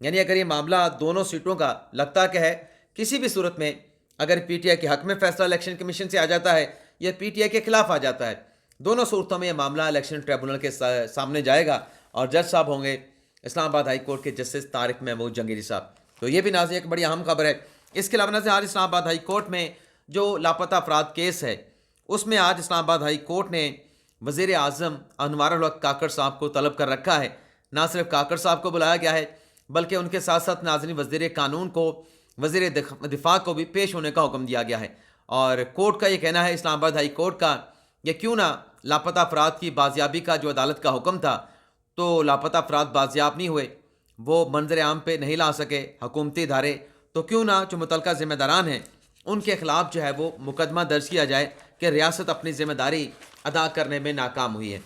یعنی اگر یہ معاملہ دونوں سیٹوں کا لگتا کہ ہے، کسی بھی صورت میں اگر پی ٹی آئی کے حق میں فیصلہ الیکشن کمیشن سے آ جاتا ہے یا پی ٹی آئی کے خلاف آ جاتا ہے، دونوں صورتوں میں یہ معاملہ الیکشن ٹریبونل کے سامنے جائے گا اور جج صاحب ہوں گے اسلام آباد ہائی کورٹ کے جسٹس طارق محمود جہانگیری صاحب. تو یہ بھی ناظرین ایک بڑی اہم خبر ہے. اس کے علاوہ ناظرین آج اسلام آباد ہائی کورٹ میں جو لاپتہ افراد کیس ہے، اس میں آج اسلام آباد ہائی کورٹ نے وزیر اعظم انوار الحق کاکڑ صاحب کو طلب کر رکھا ہے. نہ صرف کاکڑ صاحب کو بلایا گیا ہے بلکہ ان کے ساتھ ساتھ ناظرین وزیر قانون کو، وزیر دفاع کو بھی پیش ہونے کا حکم دیا گیا ہے. اور کورٹ کا یہ کہنا ہے، اسلام آباد ہائی کورٹ کا، کہ کیوں نہ لاپتہ افراد کی بازیابی کا جو عدالت کا حکم تھا، تو لاپتہ افراد بازیاب نہیں ہوئے، وہ منظر عام پہ نہیں لا سکے حکومتی ادارے، تو کیوں نہ جو متعلقہ ذمہ داران ہیں ان کے خلاف جو ہے وہ مقدمہ درج کیا جائے کہ ریاست اپنی ذمہ داری ادا کرنے میں ناکام ہوئی ہے.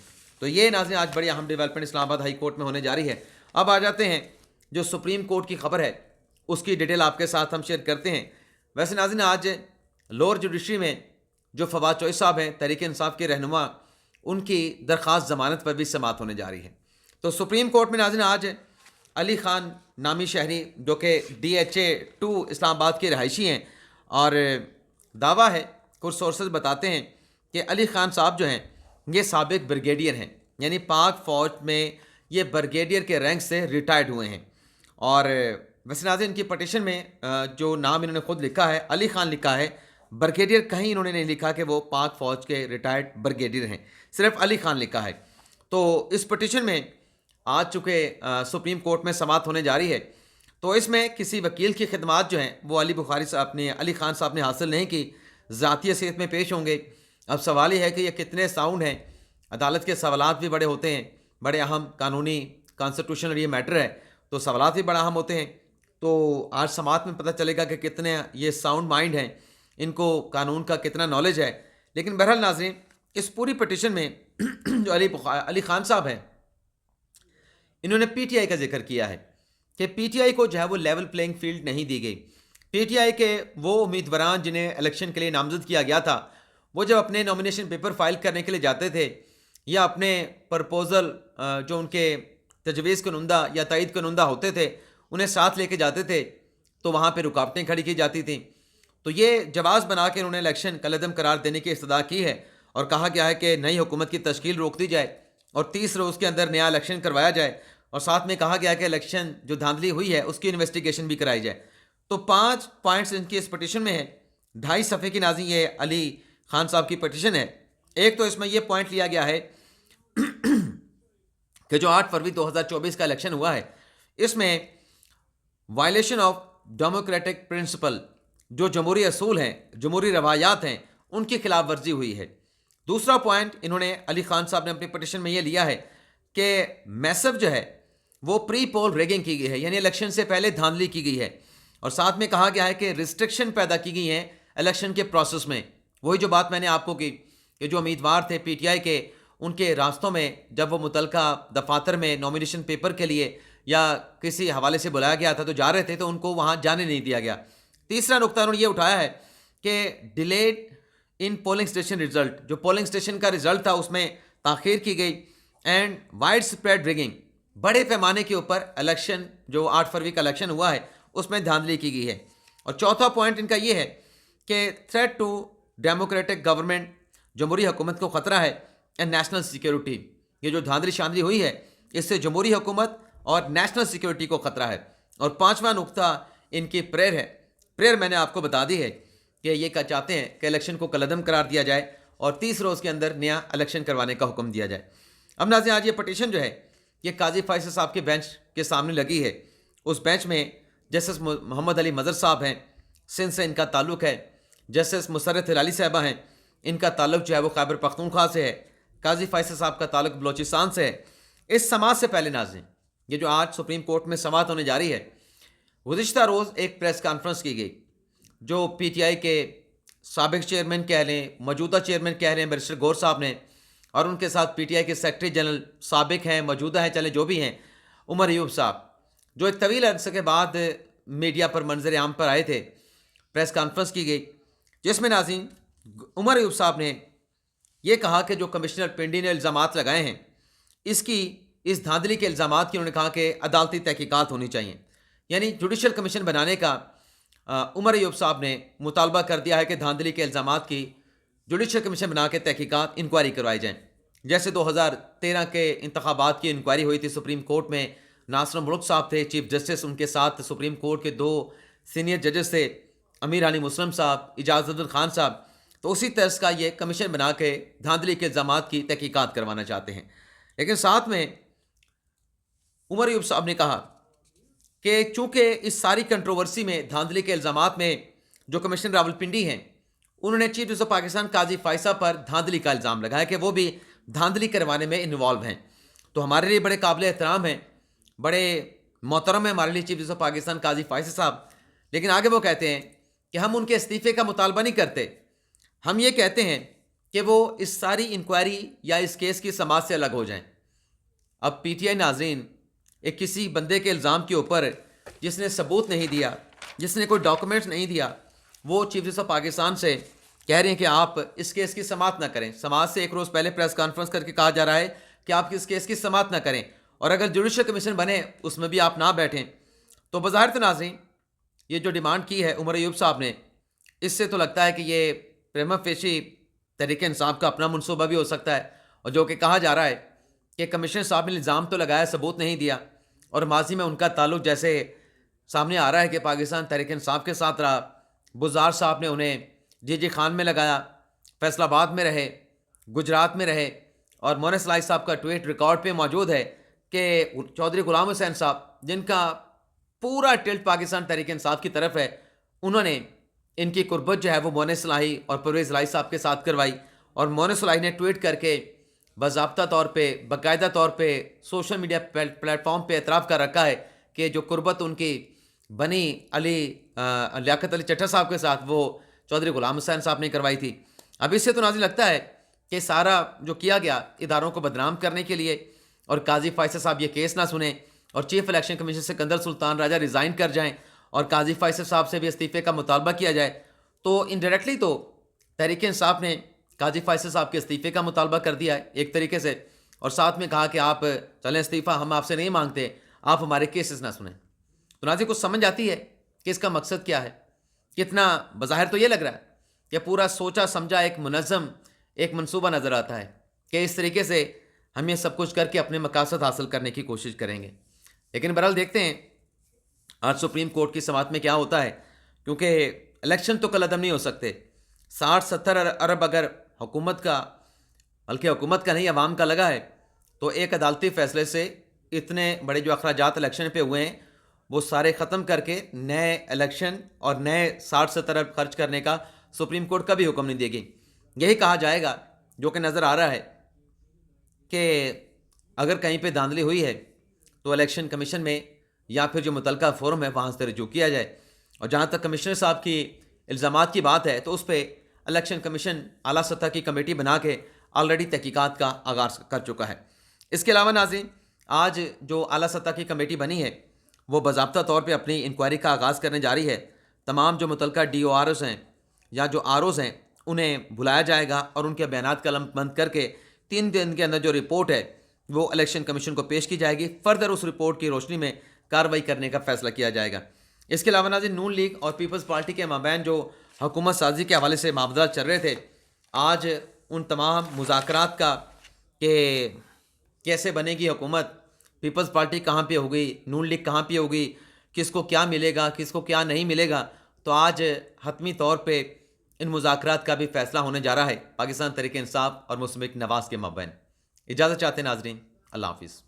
تو یہ ناظرین آج بڑی اہم ڈیولپمنٹ اسلام آباد ہائی کورٹ میں ہونے جا رہی ہے. اب آ جاتے ہیں جو سپریم کورٹ کی خبر ہے، اس کی ڈیٹیل آپ کے ساتھ ہم شیئر کرتے ہیں. ویسے ناظرین آج لوور جوڈیشری میں جو فواد چوہدری صاحب ہیں، تحریک انصاف کے رہنما، ان کی درخواست ضمانت پر بھی سماعت ہونے جا رہی ہے. تو سپریم کورٹ میں ناظرین آج علی خان نامی شہری جو کہ DHA-2 اسلام آباد کے رہائشی ہیں، اور دعویٰ ہے، کچھ سورسز بتاتے ہیں کہ علی خان صاحب جو ہیں یہ سابق بریگیڈیئر ہیں، یعنی پاک فوج میں یہ بریگیڈیئر کے رینک سے ریٹائرڈ ہوئے ہیں. اور ویسے ناظرین ان کی پٹیشن میں جو نام انہوں نے خود لکھا ہے، علی خان لکھا ہے، بریگیڈیئر کہیں انہوں نے نہیں لکھا کہ وہ پاک فوج کے ریٹائرڈ بریگیڈیئر ہیں، صرف علی خان لکھا ہے. تو اس پٹیشن میں آج چونکہ سپریم کورٹ میں سماعت ہونے جا رہی ہے، تو اس میں کسی وکیل کی خدمات جو ہیں وہ علی خان صاحب نے حاصل نہیں کی، ذاتی حیثیت میں پیش ہوں گے. اب سوال یہ ہے کہ یہ کتنے ساؤنڈ ہیں. عدالت کے سوالات بھی بڑے ہوتے ہیں، بڑے اہم قانونی کانسٹیٹیوشنل یہ میٹر ہے، تو سوالات بھی بڑا اہم ہوتے ہیں. تو آج سماعت میں پتہ چلے گا کہ کتنے یہ ساؤنڈ مائنڈ ہیں، ان کو قانون کا کتنا نالج ہے. لیکن بہرحال ناظرین اس پوری پٹیشن میں جو علی خان صاحب ہیں، انہوں نے پی ٹی آئی کا ذکر کیا ہے کہ پی ٹی آئی کو جو ہے وہ لیول پلینگ فیلڈ نہیں دی گئی. پی ٹی آئی کے وہ امیدواران جنہیں الیکشن کے لیے نامزد کیا گیا تھا، وہ جب اپنے نامینیشن پیپر فائل کرنے کے لیے جاتے تھے یا اپنے پرپوزل جو ان کے تجویز کنندہ یا تائید کنندہ ہوتے تھے انہیں ساتھ لے کے جاتے تھے، تو وہاں پہ رکاوٹیں کھڑی کی جاتی تھیں. تو یہ جواز بنا کے انہوں نے الیکشن کالعدم قرار دینے کی استدعا کی ہے اور کہا گیا ہے کہ نئی حکومت کی تشکیل روک دی جائے اور 30 روز کے اندر نیا الیکشن کروایا جائے، اور ساتھ میں کہا گیا کہ الیکشن جو دھاندلی ہوئی ہے اس کی انویسٹیگیشن بھی کرائی جائے. تو 5 پوائنٹس ان کی اس پٹیشن میں ہے. 2.5 صفحے کی ناظرین یہ علی خان صاحب کی پٹیشن ہے. ایک تو اس میں یہ پوائنٹ لیا گیا ہے کہ جو 8 فروری 2024 کا الیکشن ہوا ہے، اس میں وائلیشن آف ڈیموکریٹک پرنسپل، جو جمہوری اصول ہیں، جمہوری روایات ہیں، ان کی خلاف ورزی ہوئی ہے. دوسرا پوائنٹ انہوں نے علی خان صاحب نے اپنی پٹیشن میں یہ لیا ہے کہ میسو جو ہے وہ پری پول ریگنگ کی گئی ہے، یعنی الیکشن سے پہلے دھاندلی کی گئی ہے. اور ساتھ میں کہا گیا ہے کہ ریسٹرکشن پیدا کی گئی ہیں الیکشن کے پروسیس میں. وہی جو بات میں نے آپ کو کی کہ جو امیدوار تھے پی ٹی آئی کے، ان کے راستوں میں جب وہ متعلقہ دفاتر میں نامینیشن پیپر کے لیے یا کسی حوالے سے بلایا گیا تھا تو جا رہے تھے، تو ان کو وہاں جانے نہیں دیا گیا. تیسرا نقطہ انہوں نے یہ اٹھایا ہے کہ ڈیلیڈ ان پولنگ اسٹیشن رزلٹ، جو پولنگ اسٹیشن کا رزلٹ تھا اس میں تاخیر کی گئی، اینڈ وائڈ اسپریڈ ریگنگ، بڑے پیمانے کے اوپر الیکشن جو 8 فروری کا الیکشن ہوا ہے اس میں دھاندلی کی گئی ہے. اور چوتھا پوائنٹ ان کا یہ ہے کہ تھریٹ ٹو ڈیموکریٹک گورنمنٹ، جمہوری حکومت کو خطرہ ہے، اینڈ نیشنل سیکیورٹی، یہ جو دھاندلی شاندلی ہوئی ہے اس سے جمہوری حکومت اور نیشنل سیکیورٹی کو خطرہ ہے. اور 5واں نقطہ ان کی پریئر ہے. پریئر میں نے آپ کو بتا دی ہے کہ یہ کیا چاہتے ہیں کہ الیکشن کو کالعدم قرار دیا جائے اور 30 روز کے اندر نیا الیکشن کروانے کا حکم دیا جائے. اب ناظرین آج یہ پٹیشن جو ہے یہ قاضی فیصل صاحب کے بینچ کے سامنے لگی ہے. اس بینچ میں جسٹس محمد علی مظہر صاحب ہیں، سندھ سے ان کا تعلق ہے. جسٹس مسرت ہلالی صاحبہ ہیں، ان کا تعلق جو ہے وہ خیبر پختونخوا سے ہے. قاضی فیصل صاحب کا تعلق بلوچستان سے ہے. اس سماعت سے پہلے ناظرین یہ جو آج سپریم کورٹ میں سماعت ہونے جا رہی ہے، گزشتہ روز ایک پریس کانفرنس کی گئی جو پی ٹی آئی کے سابق چیئرمین کہہ لیں، موجودہ چیئرمین کہہ رہے ہیں بیرسٹر گور صاحب نے، اور ان کے ساتھ پی ٹی آئی کے سیکرٹری جنرل سابق ہیں، موجودہ ہیں، چلے جو بھی ہیں، عمر ایوب صاحب، جو ایک طویل عرصے کے بعد میڈیا پر منظر عام پر آئے تھے. پریس کانفرنس کی گئی جس میں ناظرین عمر ایوب صاحب نے یہ کہا کہ جو کمشنر پنڈی نے الزامات لگائے ہیں، اس دھاندلی کے الزامات کی انہوں نے کہا کہ عدالتی تحقیقات ہونی چاہیے. یعنی جوڈیشل کمیشن بنانے کا عمر ایوب صاحب نے مطالبہ کر دیا ہے کہ دھاندلی کے الزامات کی جوڈیشل کمیشن بنا کے تحقیقات انکوائری کروائی جائیں. جیسے 2013 کے انتخابات کی انکوائری ہوئی تھی سپریم کورٹ میں، ناصر الملک صاحب تھے چیف جسٹس، ان کے ساتھ سپریم کورٹ کے 2 سینئر ججز تھے، امیر حانی مسلم صاحب، اجاز الدین خان صاحب. تو اسی طرز کا یہ کمیشن بنا کے دھاندلی کے الزامات کی تحقیقات کروانا چاہتے ہیں. لیکن ساتھ میں عمر ایوب صاحب نے کہا کہ چونکہ اس ساری کنٹروورسی میں دھاندلی کے الزامات میں جو کمشنر راولپنڈی ہیں، انہوں نے چیف جسٹس آف پاکستان قاضی فائصہ پر دھاندلی کا الزام لگایا کہ وہ بھی دھاندلی کروانے میں انوالو ہیں. تو ہمارے لیے بڑے قابل احترام ہیں، بڑے محترم ہیں ہمارے لیے چیف جسٹس آف پاکستان قاضی فائصہ صاحب. لیکن آگے وہ کہتے ہیں کہ ہم ان کے استعفے کا مطالبہ نہیں کرتے، ہم یہ کہتے ہیں کہ وہ اس ساری انکوائری یا اس کیس کی سماعت سے الگ ہو جائیں. اب پی ٹی آئی ناظرین ایک کسی بندے کے الزام کے اوپر جس نے ثبوت نہیں دیا، جس نے کوئی ڈاکومنٹس نہیں دیا، وہ چیف جسٹس آف پاکستان سے کہہ رہے ہیں کہ آپ اس کیس کی سماعت نہ کریں. سماعت سے ایک روز پہلے پریس کانفرنس کر کے کہا جا رہا ہے کہ آپ اس کیس کی سماعت نہ کریں، اور اگر جوڈیشل کمیشن بنے اس میں بھی آپ نہ بیٹھیں. تو بظاہر ناظرین یہ جو ڈیمانڈ کی ہے عمر ایوب صاحب نے، اس سے تو لگتا ہے کہ یہ پریما فیشی تحریک انصاف کا اپنا منصوبہ بھی ہو سکتا ہے. اور جو کہ کہا جا رہا ہے کہ کمشنر صاحب نے الزام تو لگایا، ثبوت نہیں دیا، اور ماضی میں ان کا تعلق جیسے سامنے آ رہا ہے کہ پاکستان تحریک انصاف کے ساتھ رہا. بزار صاحب نے انہیں جی خان میں لگایا، فیصل آباد میں رہے، گجرات میں رہے، اور مونس لائی صاحب کا ٹویٹ ریکارڈ پہ موجود ہے کہ چودھری غلام حسین صاحب جن کا پورا ٹلٹ پاکستان تحریک انصاف کی طرف ہے، انہوں نے ان کی قربت جو ہے وہ مونس لائی اور پرویز لائی صاحب کے ساتھ کروائی. اور مونس لائی نے ٹویٹ کر کے باضابطہ طور پہ، باقاعدہ طور پہ سوشل میڈیا پلیٹ فارم پہ اعتراف کر رکھا ہے کہ جو قربت ان کی بنی لیاقت علی چٹھا صاحب کے ساتھ وہ چودھری غلام حسین صاحب نے کروائی تھی. اب اس سے تو ناظرین لگتا ہے کہ سارا جو کیا گیا اداروں کو بدنام کرنے کے لیے، اور قاضی فائصہ صاحب یہ کیس نہ سنیں، اور چیف الیکشن کمیشن سکندر سلطان راجہ ریزائن کر جائیں، اور قاضی فائصہ صاحب سے بھی استعفے کا مطالبہ کیا جائے. تو انڈائریکٹلی تو تحریک انصاف نے قاضی فائصہ صاحب کے استعفے کا مطالبہ کر دیا ہے ایک طریقے سے، اور ساتھ میں کہا کہ آپ چلیں استعفیٰ، ہم آپ سے نہیں مانگتے، آپ ہمارے کیسز نہ سنیں. تو ناظرین کچھ سمجھ آتی ہے کہ اس کا مقصد کیا ہے؟ کتنا بظاہر تو یہ لگ رہا ہے کہ پورا سوچا سمجھا ایک منظم ایک منصوبہ نظر آتا ہے کہ اس طریقے سے ہم یہ سب کچھ کر کے اپنے مقاصد حاصل کرنے کی کوشش کریں گے. لیکن بہرحال دیکھتے ہیں آج سپریم کورٹ کی سماعت میں کیا ہوتا ہے، کیونکہ الیکشن تو کل عدم نہیں ہو سکتے. 60-70 ارب اگر حکومت کا، بلکہ حکومت کا نہیں عوام کا لگا ہے، تو ایک عدالتی فیصلے سے اتنے بڑے جو اخراجات الیکشن پہ ہوئے ہیں وہ سارے ختم کر کے نئے الیکشن اور نئے 60-70 ارب خرچ کرنے کا سپریم کورٹ کا بھی حکم نہیں دے گی. یہی کہا جائے گا، جو کہ نظر آ رہا ہے کہ اگر کہیں پہ دھاندلی ہوئی ہے تو الیکشن کمیشن میں یا پھر جو متعلقہ فورم ہے وہاں سے رجوع کیا جائے. اور جہاں تک کمشنر صاحب کی الزامات کی بات ہے تو اس پہ الیکشن کمیشن اعلیٰ سطح کی کمیٹی بنا کے آلریڈی تحقیقات کا آغاز کر چکا ہے. اس کے علاوہ ناظرین آج جو اعلیٰ سطح کی کمیٹی بنی ہے وہ باضابطہ طور پہ اپنی انکوائری کا آغاز کرنے جا رہی ہے. تمام جو متعلقہ ڈی او آر اوز ہیں یا جو آر اوز ہیں انہیں بلایا جائے گا، اور ان کے بیانات قلم بند کر کے 3 دن کے اندر جو رپورٹ ہے وہ الیکشن کمیشن کو پیش کی جائے گی. فردر اس رپورٹ کی روشنی میں کارروائی کرنے کا فیصلہ کیا جائے گا. اس کے علاوہ ناظرین نون لیگ اور پیپلز پارٹی کے مابین جو حکومت سازی کے حوالے سے معاملات چل رہے تھے، آج ان تمام مذاکرات کا کہ کیسے بنے گی حکومت، پیپلز پارٹی کہاں پہ ہوگی، نون لیگ کہاں پہ ہوگی، کس کو کیا ملے گا، کس کو کیا نہیں ملے گا، تو آج حتمی طور پہ ان مذاکرات کا بھی فیصلہ ہونے جا رہا ہے پاکستان تحریک انصاف اور مسلم لیگ نواز کے مابین. اجازت چاہتے ہیں ناظرین، اللہ حافظ.